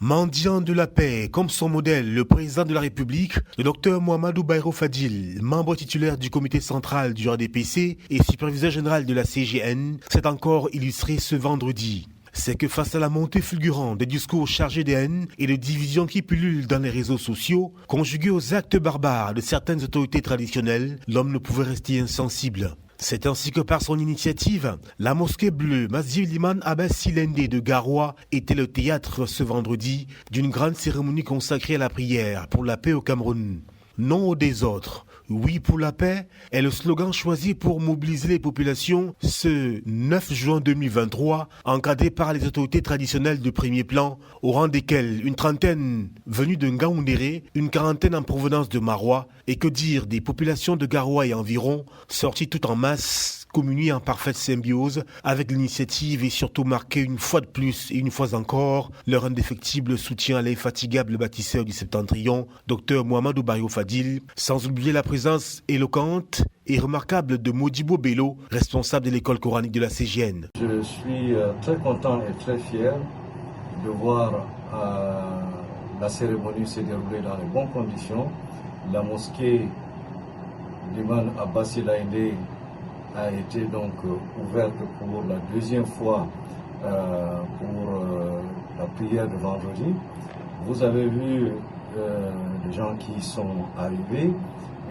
Mendiant de la paix, comme son modèle, le président de la République, le docteur Mouhamadou Bayrou Fadil, membre titulaire du comité central du RDPC et superviseur général de la CGN, s'est encore illustré ce vendredi. C'est que face à la montée fulgurante des discours chargés de haine et de division qui pullulent dans les réseaux sociaux, conjugués aux actes barbares de certaines autorités traditionnelles, l'homme ne pouvait rester insensible. C'est ainsi que par son initiative, la mosquée bleue Masjid Liman Abbassi Lendé de Garoua était le théâtre ce vendredi d'une grande cérémonie consacrée à la prière pour la paix au Cameroun. Non au désordre, oui pour la paix est le slogan choisi pour mobiliser les populations ce 9 juin 2023, encadré par les autorités traditionnelles de premier plan, au rang desquelles une trentaine venue de Ngaoundéré, une quarantaine en provenance de Marois, et que dire des populations de Garoua et environ, sorties toutes en masse, communier en parfaite symbiose avec l'initiative et surtout marquer une fois de plus et une fois encore leur indéfectible soutien à l'infatigable bâtisseur du Septentrion, Dr Mouhamadou Bayrou Fadil, sans oublier la présence éloquente et remarquable de Modibo Bello, responsable de l'école coranique de la CGN. Je suis très content et très fier de voir la cérémonie se dérouler dans les bonnes conditions. La mosquée Liman Abbassi Lendé a été donc ouverte pour la deuxième fois pour la prière de vendredi. Vous avez vu les gens qui sont arrivés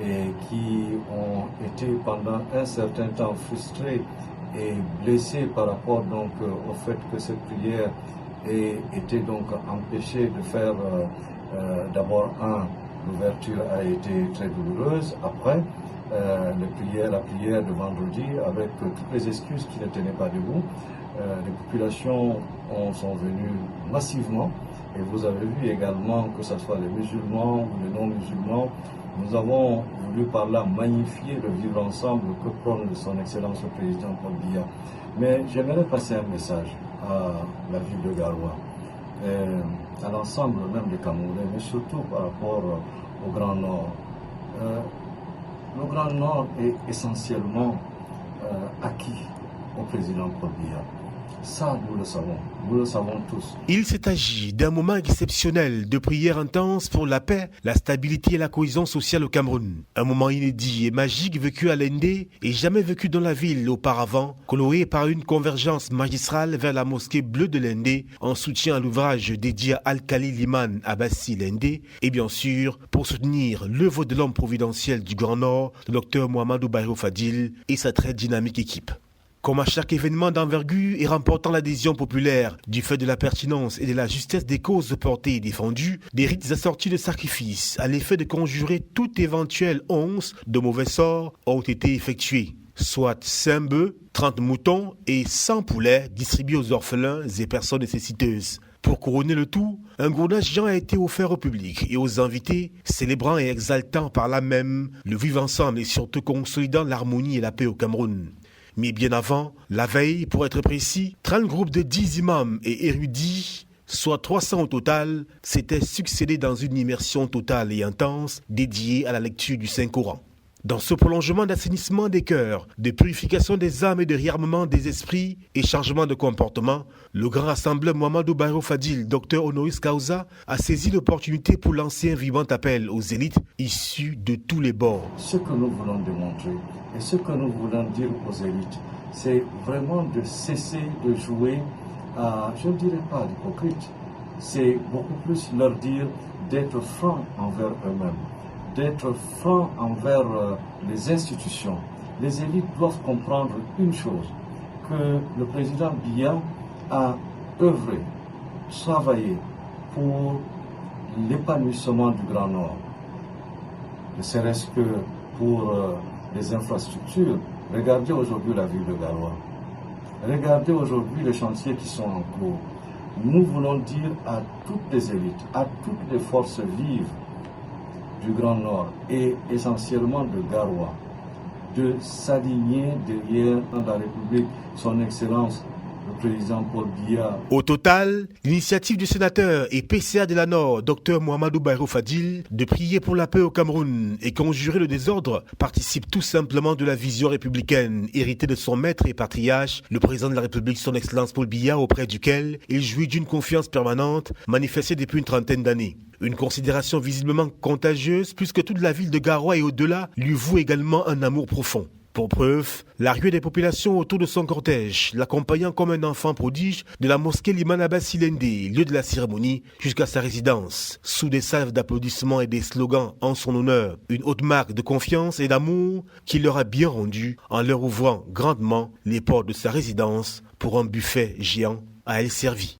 et qui ont été pendant un certain temps frustrés et blessés par rapport donc au fait que cette prière ait été donc empêchée de faire d'abord l'ouverture a été très douloureuse. Après, la prière de vendredi avec toutes les excuses qui ne tenaient pas debout. Les populations sont venues massivement et vous avez vu également que ce soit les musulmans ou les non-musulmans. Nous avons voulu par là magnifier le vivre ensemble que prône son Excellence le Président Paul Biya. Mais j'aimerais passer un message à la ville de Garoua, à l'ensemble même des Camerounais, mais surtout par rapport au Grand Nord. Le Grand Nord est essentiellement acquis au président Paul Biya. Ça, nous le savons tous. Il s'est agi d'un moment exceptionnel de prière intense pour la paix, la stabilité et la cohésion sociale au Cameroun. Un moment inédit et magique vécu à Lendé et jamais vécu dans la ville auparavant, coloré par une convergence magistrale vers la mosquée bleue de Lendé en soutien à l'ouvrage dédié à Al-Khali Liman Abbassi Lendé et bien sûr pour soutenir l'œuvre de l'homme providentiel du Grand Nord, le docteur Mouhamadou Bayrou Fadil et sa très dynamique équipe. Comme à chaque événement d'envergure et remportant l'adhésion populaire du fait de la pertinence et de la justesse des causes portées et défendues, des rites assortis de sacrifices à l'effet de conjurer toute éventuelle once de mauvais sort ont été effectués. Soit 5 bœufs, 30 moutons et 100 poulets distribués aux orphelins et personnes nécessiteuses. Pour couronner le tout, un gourdage géant a été offert au public et aux invités, célébrant et exaltant par là même le vivre ensemble et surtout consolidant l'harmonie et la paix au Cameroun. Mais bien avant, la veille, pour être précis, 30 groupes de 10 imams et érudits, soit 300 au total, s'étaient succédés dans une immersion totale et intense dédiée à la lecture du Saint-Coran. Dans ce prolongement d'assainissement des cœurs, de purification des âmes et de réarmement des esprits et changement de comportement, le grand rassembleur Mouhamadou Bayrou Fadil, docteur honoris causa, a saisi l'opportunité pour lancer un vibrant appel aux élites issues de tous les bords. Ce que nous voulons démontrer et ce que nous voulons dire aux élites, c'est vraiment de cesser de jouer à, je ne dirais pas l'hypocrite, c'est beaucoup plus leur dire d'être francs envers eux-mêmes, d'être francs envers les institutions. Les élites doivent comprendre une chose, que le président Biya a œuvré, travaillé pour l'épanouissement du Grand Nord. Ne serait-ce que pour les infrastructures. Regardez aujourd'hui la ville de Garoua. Regardez aujourd'hui les chantiers qui sont en cours. Nous voulons dire à toutes les élites, à toutes les forces vives du Grand Nord et essentiellement de Garoua, de s'aligner derrière la République, son Excellence, le président Paul Biya. Au total, l'initiative du sénateur et PCA de la Nord, Dr Mohamedou Bayrou Fadil, de prier pour la paix au Cameroun et conjurer le désordre participe tout simplement de la vision républicaine héritée de son maître et patriarche, le président de la République, son Excellence Paul Biya, auprès duquel il jouit d'une confiance permanente manifestée depuis une trentaine d'années. Une considération visiblement contagieuse puisque toute la ville de Garoua et au-delà lui voue également un amour profond. Pour preuve, la ruée des populations autour de son cortège, l'accompagnant comme un enfant prodige de la mosquée Liman Abbas Silende, lieu de la cérémonie, jusqu'à sa résidence, sous des salves d'applaudissements et des slogans en son honneur. Une haute marque de confiance et d'amour qu'il leur a bien rendu en leur ouvrant grandement les portes de sa résidence pour un buffet géant à elle servi.